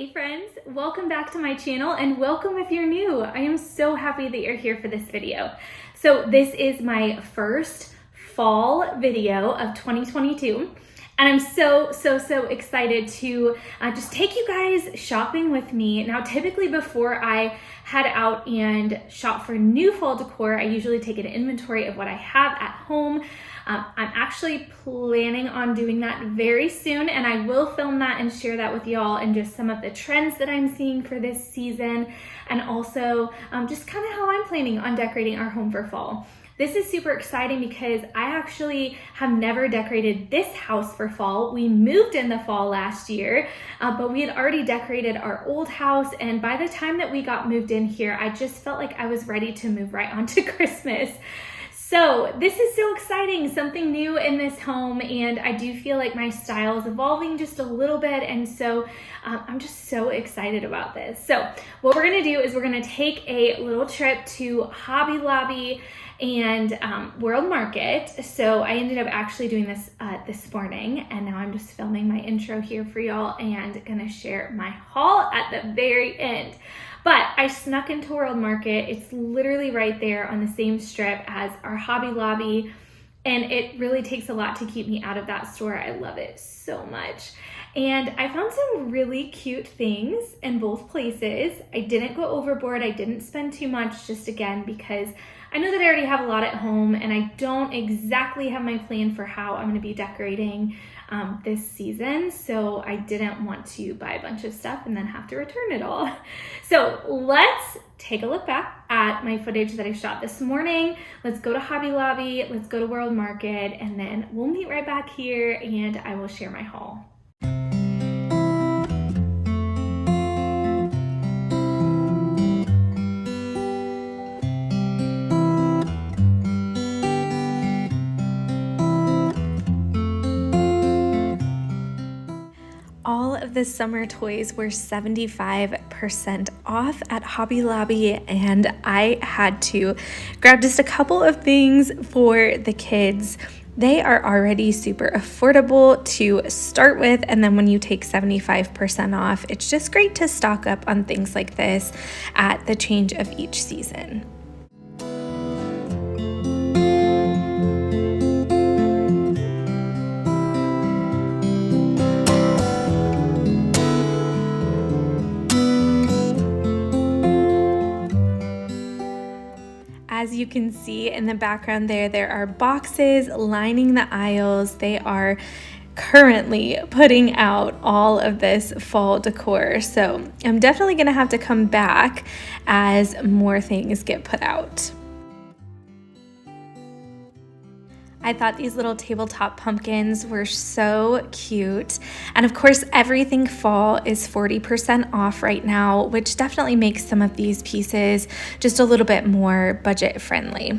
Hey friends, welcome back to my channel and welcome if you're new. I am so happy that you're here for this video. So this is my first fall video of 2022 and I'm so excited to just take you guys shopping with me. Now typically before I head out and shop for new fall decor, I usually take an inventory of what I have at home. I'm actually planning on doing that very soon, and I will film that and share that with y'all and just some of the trends that I'm seeing for this season, and also just kind of how I'm planning on decorating our home for fall. This is super exciting because I actually have never decorated this house for fall. We moved in the fall last year, but we had already decorated our old house, and by the time that we got moved in here, I just felt like I was ready to move right on to Christmas. So this is so exciting, something new in this home, and I do feel like my style is evolving just a little bit, and so I'm just so excited about this. So what we're gonna do is we're gonna take a little trip to Hobby Lobby and World Market. So I ended up actually doing this this morning, and now I'm just filming my intro here for y'all and gonna share my haul at the very end. But I snuck into World Market. It's literally right there on the same strip as our Hobby Lobby, and it really takes a lot to keep me out of that store. I love it so much. And I found some really cute things in both places. I didn't go overboard. I didn't spend too much, just again, because I know that I already have a lot at home and I don't exactly have my plan for how I'm gonna be decorating this season, so I didn't want to buy a bunch of stuff and then have to return it all. So let's take a look back at my footage that I shot this morning. Let's go to Hobby Lobby, let's go to World Market, and then we'll meet right back here and I will share my haul. All of the summer toys were 75% off at Hobby Lobby, and I had to grab just a couple of things for the kids. They are already super affordable to start with, and then when you take 75% off, it's just great to stock up on things like this at the change of each season. As you can see in the background there are boxes lining the aisles. They are currently putting out all of this fall decor. So I'm definitely gonna have to come back as more things get put out. I thought these little tabletop pumpkins were so cute. And of course, everything fall is 40% off right now, which definitely makes some of these pieces just a little bit more budget friendly.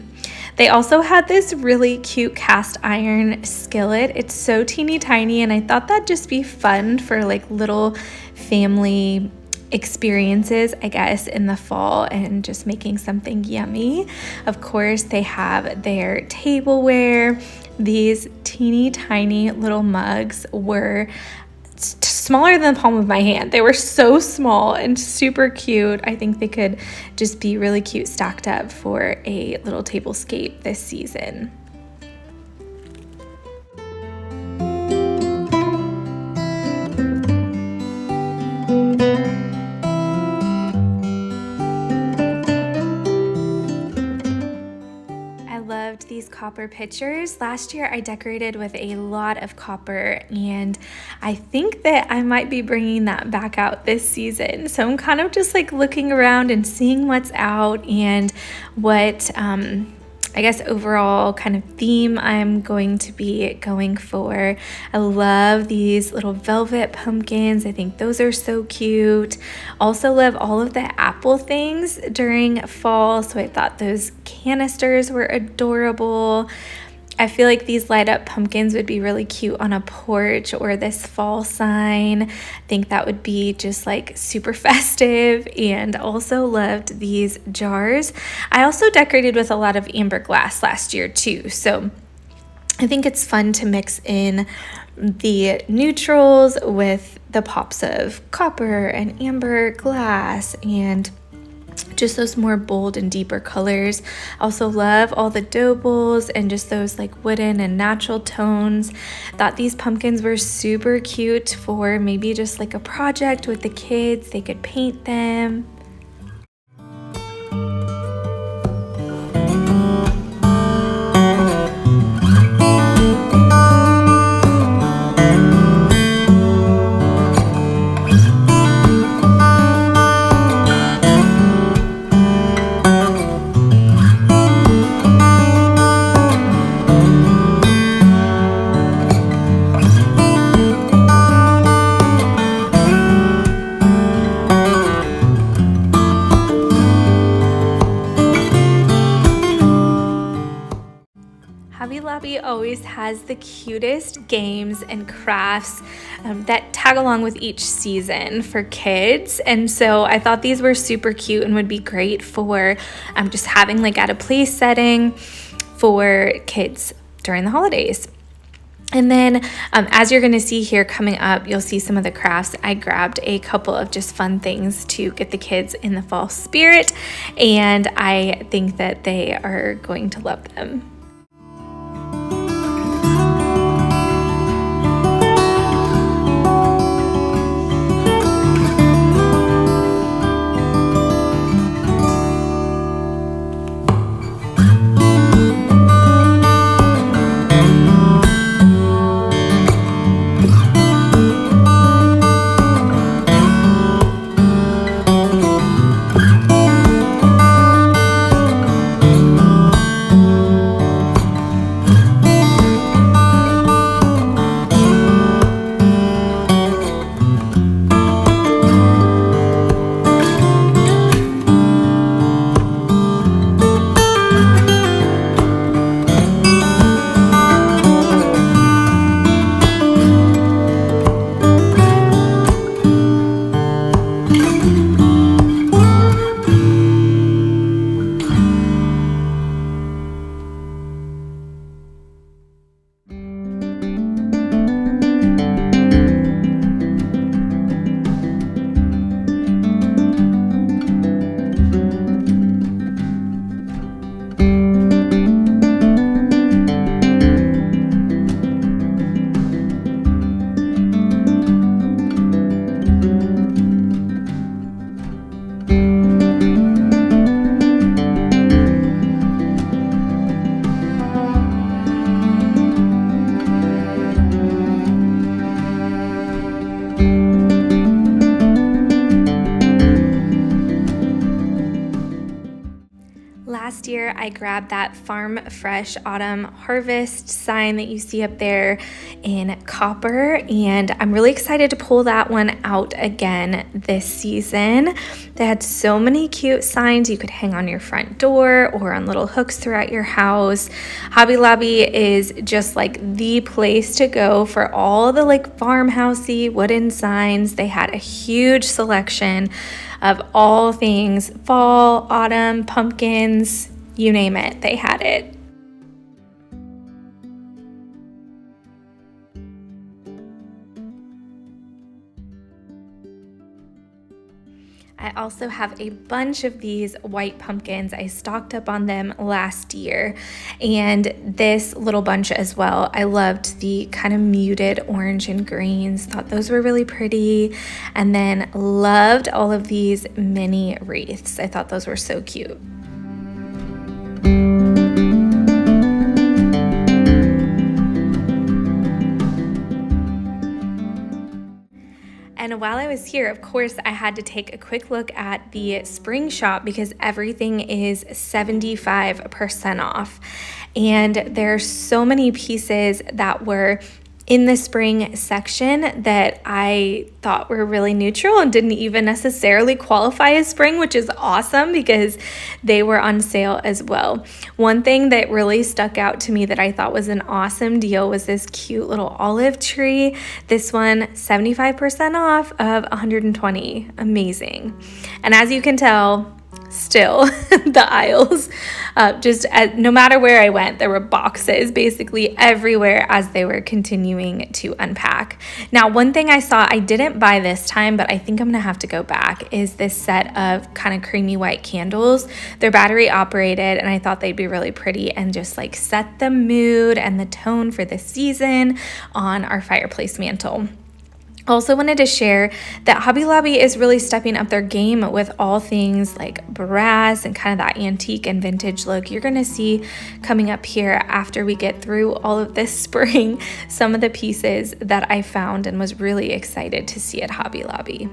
They also had this really cute cast iron skillet. It's so teeny tiny, and I thought that'd just be fun for like little family experiences, I guess, in the fall and just making something yummy. Of course, they have their tableware. These teeny tiny little mugs were smaller than the palm of my hand. They were so small and super cute. I think they could just be really cute stacked up for a little tablescape this season. These copper pitchers. Last year I decorated with a lot of copper, and I think that I might be bringing that back out this season. So I'm kind of just like looking around and seeing what's out and what I guess overall kind of theme I'm going to be going for. I love these little velvet pumpkins. I think those are so cute. Also love all of the apple things during fall, so I thought those canisters were adorable. I feel like these light up pumpkins would be really cute on a porch or this fall sign. I think that would be just like super festive, and also loved these jars. I also decorated with a lot of amber glass last year too, so I think it's fun to mix in the neutrals with the pops of copper and amber glass and just those more bold and deeper colors. I also love all the dough bowls and just those like wooden and natural tones. Thought these pumpkins were super cute for maybe just like a project with the kids. They could paint them. Always has the cutest games and crafts that tag along with each season for kids, and so I thought these were super cute and would be great for just having like at a play setting for kids during the holidays. And then as you're going to see here coming up, you'll see some of the crafts. I grabbed a couple of just fun things to get the kids in the fall spirit, and I think that they are going to love them. Last year, I grabbed that Farm Fresh Autumn Harvest sign that you see up there in copper, and I'm really excited to pull that one out again this season. They had so many cute signs you could hang on your front door or on little hooks throughout your house. Hobby Lobby is just like the place to go for all the like farmhousey wooden signs. They had a huge selection of all things fall, autumn, pumpkins, you name it, they had it. I also have a bunch of these white pumpkins. I stocked up on them last year, and this little bunch as well. I loved the kind of muted orange and greens, thought those were really pretty, and then loved all of these mini wreaths. I thought those were so cute. And while I was here, of course, I had to take a quick look at the spring shop because everything is 75% off. And there are so many pieces that were in the spring section that I thought were really neutral and didn't even necessarily qualify as spring, which is awesome because they were on sale as well. One thing that really stuck out to me that I thought was an awesome deal was this cute little olive tree. This one, 75% off of $120. Amazing. And as you can tell, still the aisles. No matter where I went, there were boxes basically everywhere as they were continuing to unpack. Now, one thing I saw I didn't buy this time, but I think I'm gonna have to go back, is this set of kind of creamy white candles. They're battery operated, and I thought they'd be really pretty and just like set the mood and the tone for this season on our fireplace mantle. Also wanted to share that Hobby Lobby is really stepping up their game with all things like brass and kind of that antique and vintage look. You're going to see coming up here after we get through all of this spring some of the pieces that I found and was really excited to see at Hobby Lobby.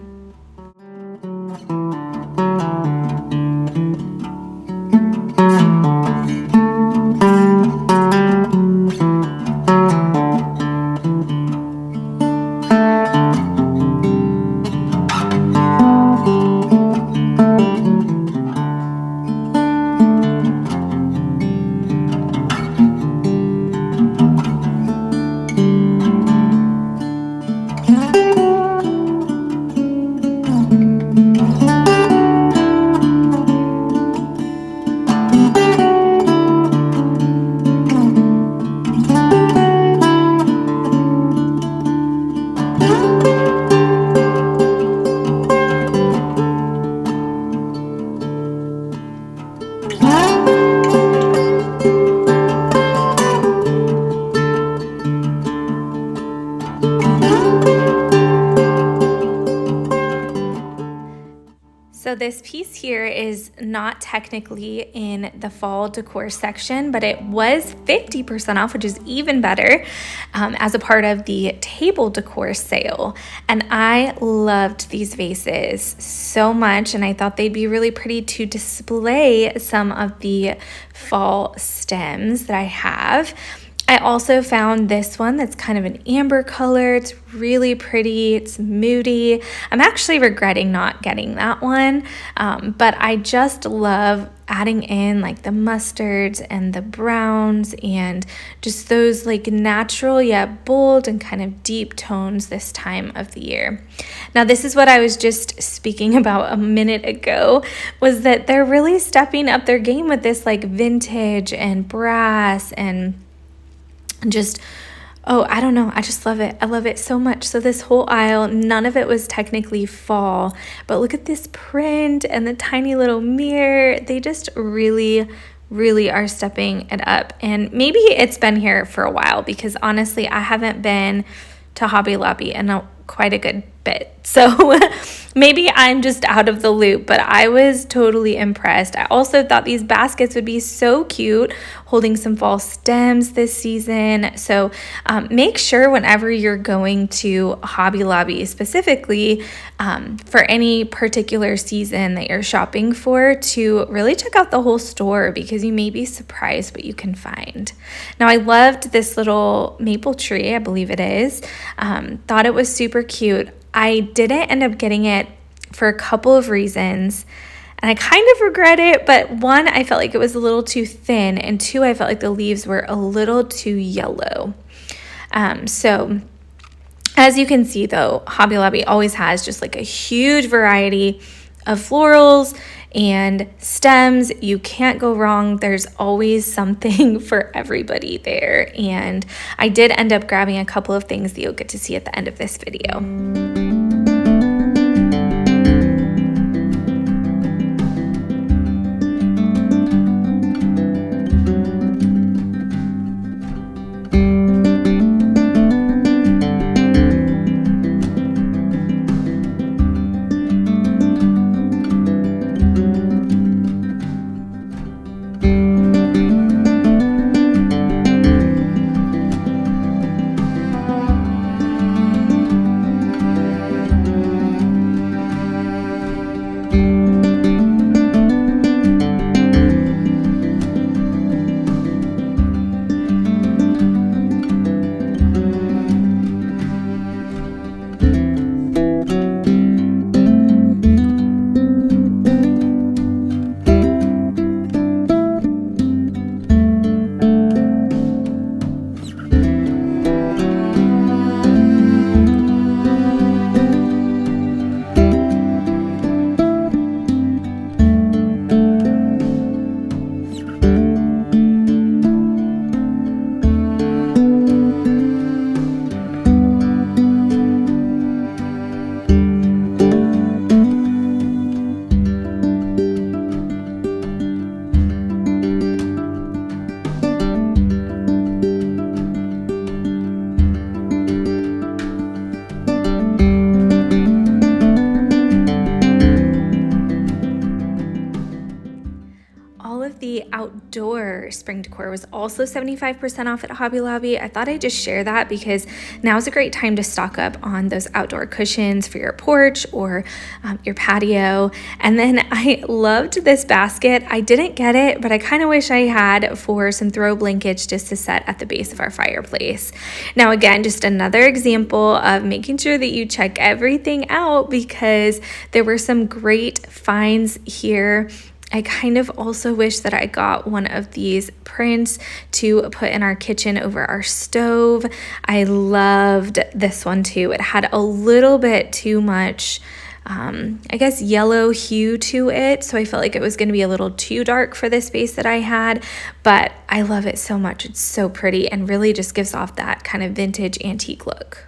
So this piece here is not technically in the fall decor section, but it was 50% off, which is even better, as a part of the table decor sale. And I loved these vases so much, and I thought they'd be really pretty to display some of the fall stems that I have. I also found this one that's kind of an amber color. It's really pretty. It's moody. I'm actually regretting not getting that one, but I just love adding in like the mustards and the browns and just those like natural yet bold and kind of deep tones this time of the year. Now, this is what I was just speaking about a minute ago, was that they're really stepping up their game with this like vintage and brass and just, oh, I don't know. I just love it. I love it so much. So this whole aisle, none of it was technically fall, but look at this print and the tiny little mirror. They just really are stepping it up. And maybe it's been here for a while, because honestly, I haven't been to Hobby Lobby in quite a good bit. So maybe I'm just out of the loop, but I was totally impressed. I also thought these baskets would be so cute, holding some fall stems this season. So make sure whenever you're going to Hobby Lobby specifically for any particular season that you're shopping for, to really check out the whole store, because you may be surprised what you can find. Now, I loved this little maple tree, I believe it is. Thought it was super cute. I didn't end up getting it for a couple of reasons, and I kind of regret it, but one, I felt like it was a little too thin, and two, I felt like the leaves were a little too yellow. So as you can see though, Hobby Lobby always has just like a huge variety of florals and stems. You can't go wrong. There's always something for everybody there. And I did end up grabbing a couple of things that you'll get to see at the end of this video. outdoor spring decor was also 75% off at Hobby Lobby. I thought I'd just share that because now's a great time to stock up on those outdoor cushions for your porch or your patio. And then I loved this basket. I didn't get it, but I kind of wish I had for some throw blankets just to set at the base of our fireplace. Now, again, just another example of making sure that you check everything out because there were some great finds here. I kind of also wish that I got one of these prints to put in our kitchen over our stove. I loved this one too. It had a little bit too much I guess yellow hue to it, so I felt like it was going to be a little too dark for the space that I had, but I love it so much. It's so pretty and really just gives off that kind of vintage antique look.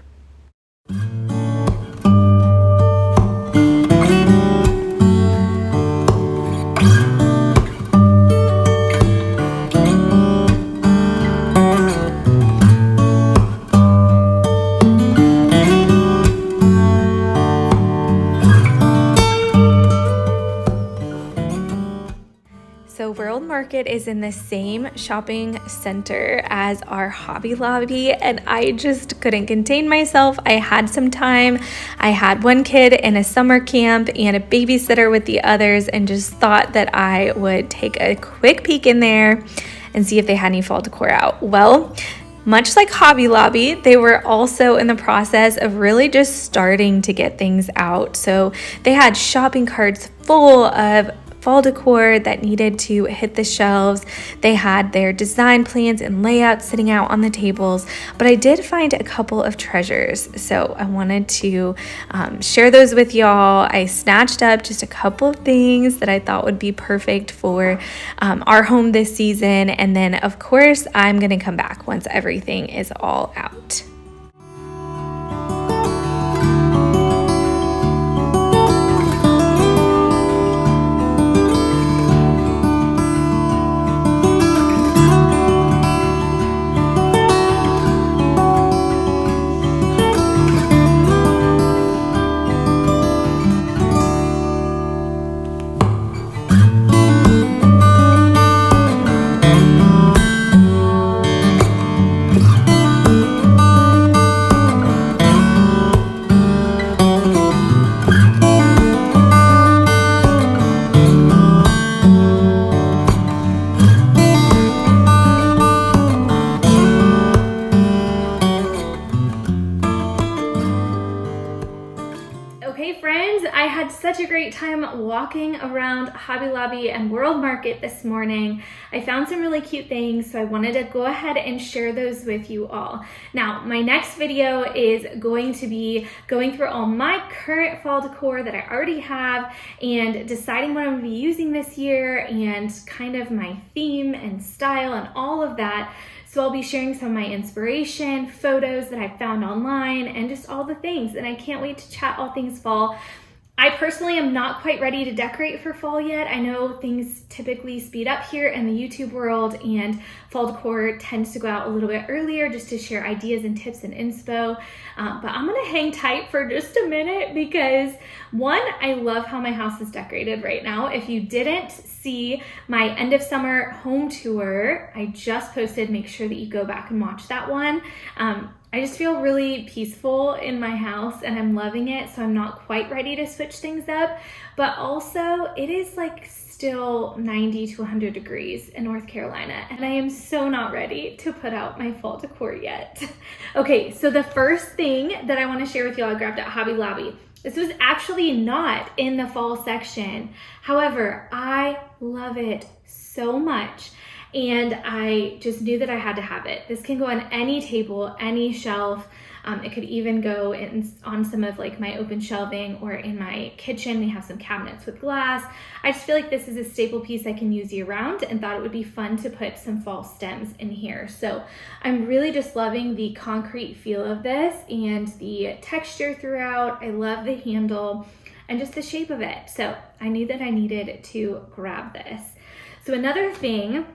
So World Market is in the same shopping center as our Hobby Lobby, and I just couldn't contain myself. I had some time. I had one kid in a summer camp and a babysitter with the others, and just thought that I would take a quick peek in there and see if they had any fall decor out. Well, much like Hobby Lobby, they were also in the process of really just starting to get things out. So they had shopping carts full of fall decor that needed to hit the shelves. They had their design plans and layouts sitting out on the tables, but I did find a couple of treasures, so I wanted to share those with y'all. I snatched up just a couple of things that I thought would be perfect for our home this season, and then of course I'm gonna come back once everything is all out. I had such a great time walking around Hobby Lobby and World Market this morning. I found some really cute things, so I wanted to go ahead and share those with you all. Now, my next video is going to be going through all my current fall decor that I already have and deciding what I'm going to be using this year and kind of my theme and style and all of that. So I'll be sharing some of my inspiration, photos that I found online, and just all the things. And I can't wait to chat all things fall. I personally am not quite ready to decorate for fall yet. I know things typically speed up here in the YouTube world, and fall decor tends to go out a little bit earlier just to share ideas and tips and inspo. But I'm gonna hang tight for just a minute because one, I love how my house is decorated right now. If you didn't see my end of summer home tour, I just posted, make sure that you go back and watch that one. I just feel really peaceful in my house and I'm loving it, so I'm not quite ready to switch things up. But also, it is like still 90 to 100 degrees in North Carolina, and I am so not ready to put out my fall decor yet. Okay, so the first thing that I want to share with y'all I grabbed at Hobby Lobby. This was actually not in the fall section. However, I love it so much. And I just knew that I had to have it. This can go on any table, any shelf. It could even go on some of like my open shelving, or in my kitchen we have some cabinets with glass. I just feel like this is a staple piece I can use year round, and thought it would be fun to put some fall stems in here. So I'm really just loving the concrete feel of this and the texture throughout. I love the handle and just the shape of it. So I knew that I needed to grab this. So another thing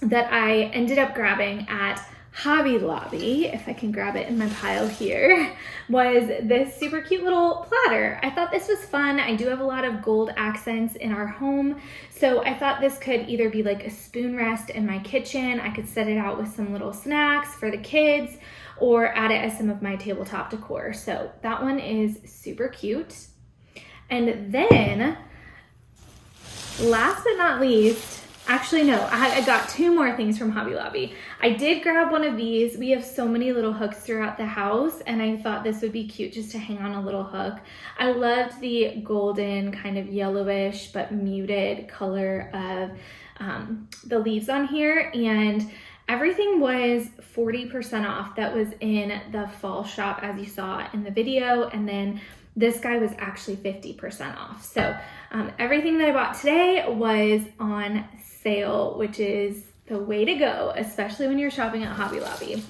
that I ended up grabbing at Hobby Lobby, if I can grab it in my pile here, was this super cute little platter. I thought this was fun. I do have a lot of gold accents in our home, so I thought this could either be like a spoon rest in my kitchen. I could set it out with some little snacks for the kids, or add it as some of my tabletop decor. So that one is super cute. And then, last but not least, actually, no, I got two more things from Hobby Lobby. I did grab one of these. We have so many little hooks throughout the house, and I thought this would be cute just to hang on a little hook. I loved the golden kind of yellowish but muted color of the leaves on here, and everything was 40% off that was in the fall shop, as you saw in the video, and then this guy was actually 50% off. So everything that I bought today was on sale, which is the way to go, especially when you're shopping at Hobby Lobby.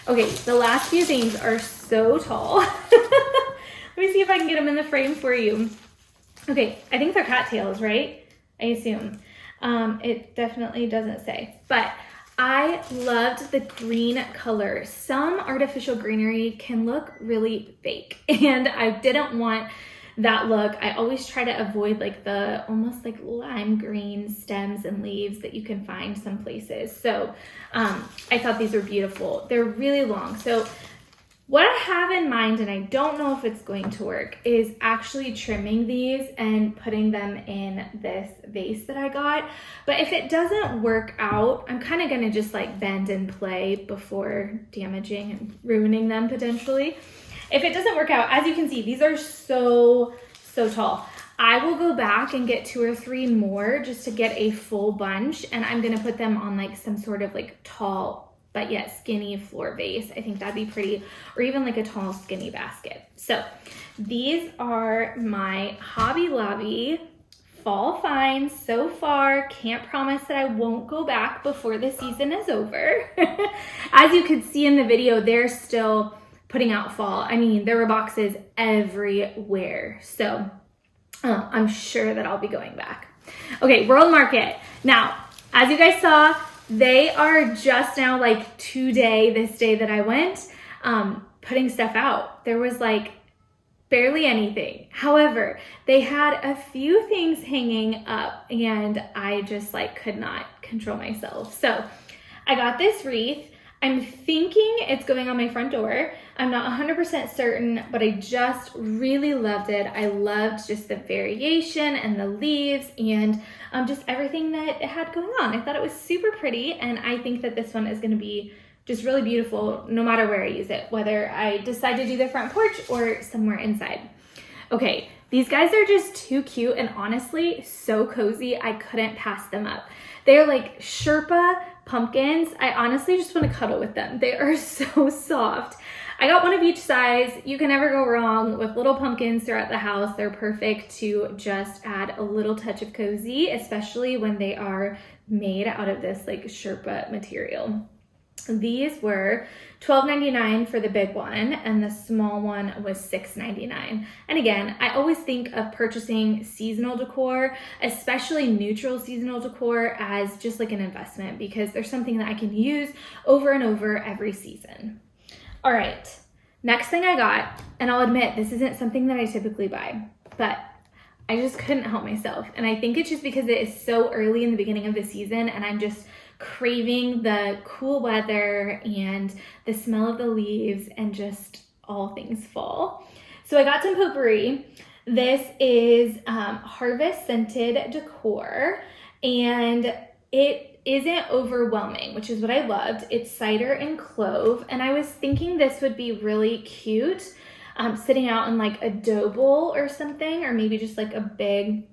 Okay, the last few things are so tall. Let me see if I can get them in the frame for you. Okay, I think they're cattails, right? I assume. It definitely doesn't say, but I loved the green color. Some artificial greenery can look really fake, and I didn't want that look. I always try to avoid like the almost like lime green stems and leaves that you can find some places. So I thought these were beautiful. They're really long. So what I have in mind, and I don't know if it's going to work, is actually trimming these and putting them in this vase that I got. But if it doesn't work out, I'm kind of going to just like bend and play before damaging and ruining them potentially. If it doesn't work out, as you can see, these are so tall. I will go back and get 2 or 3 more just to get a full bunch, and I'm going to put them on like some sort of like tall but yet skinny floor vase. I think that'd be pretty, or even like a tall skinny basket. So these are my Hobby Lobby fall finds so far. Can't promise that I won't go back before the season is over. As you could see in the video, they're still putting out fall. I mean, there were boxes everywhere. So I'm sure that I'll be going back. Okay, World Market. Now, as you guys saw, they are just now like this day that I went, putting stuff out. There was like barely anything. However, they had a few things hanging up, and I just like could not control myself. So I got this wreath. I'm thinking it's going on my front door. I'm not 100% certain, but I just really loved it. I loved just the variation and the leaves and just everything that it had going on. I thought it was super pretty, and I think that this one is going to be just really beautiful no matter where I use it, whether I decide to do the front porch or somewhere inside. Okay, these guys are just too cute and honestly so cozy. I couldn't pass them up. They're like Sherpa pumpkins. I honestly just want to cuddle with them. They are so soft. I got one of each size. You can never go wrong with little pumpkins throughout the house. They're perfect to just add a little touch of cozy, especially when they are made out of this like Sherpa material. These were $12.99 for the big one, and the small one was $6.99. And again, I always think of purchasing seasonal decor, especially neutral seasonal decor, as just like an investment, because there's something that I can use over and over every season. All right, next thing I got, and I'll admit this isn't something that I typically buy, but I just couldn't help myself. And I think it's just because it is so early in the beginning of the season, and I'm just craving the cool weather and the smell of the leaves and just all things fall. So I got some potpourri. This is harvest scented decor, and it isn't overwhelming, which is what I loved. It's cider and clove, and I was thinking this would be really cute sitting out in like a dough bowl or something, or maybe just like a big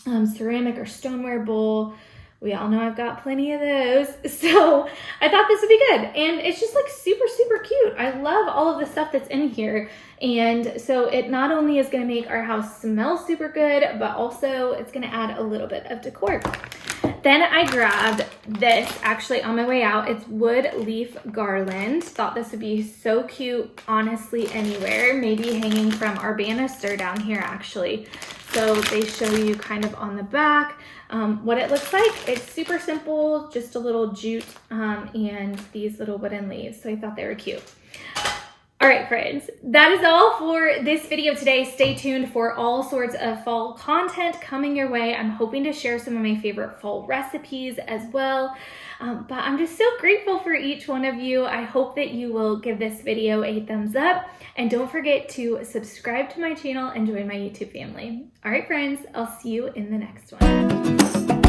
ceramic or stoneware bowl. We all know I've got plenty of those. So I thought this would be good. And it's just like super, super cute. I love all of the stuff that's in here. And so it not only is going to make our house smell super good, but also it's going to add a little bit of decor. Then I grabbed this actually on my way out. It's wood leaf garland. Thought this would be so cute, honestly, anywhere. Maybe hanging from our banister down here, actually. So they show you kind of on the back what it looks like. It's super simple, just a little jute and these little wooden leaves. So I thought they were cute. All right, friends, that is all for this video today. Stay tuned for all sorts of fall content coming your way. I'm hoping to share some of my favorite fall recipes as well. But I'm just so grateful for each one of you. I hope that you will give this video a thumbs up, and don't forget to subscribe to my channel and join my YouTube family. All right, friends, I'll see you in the next one.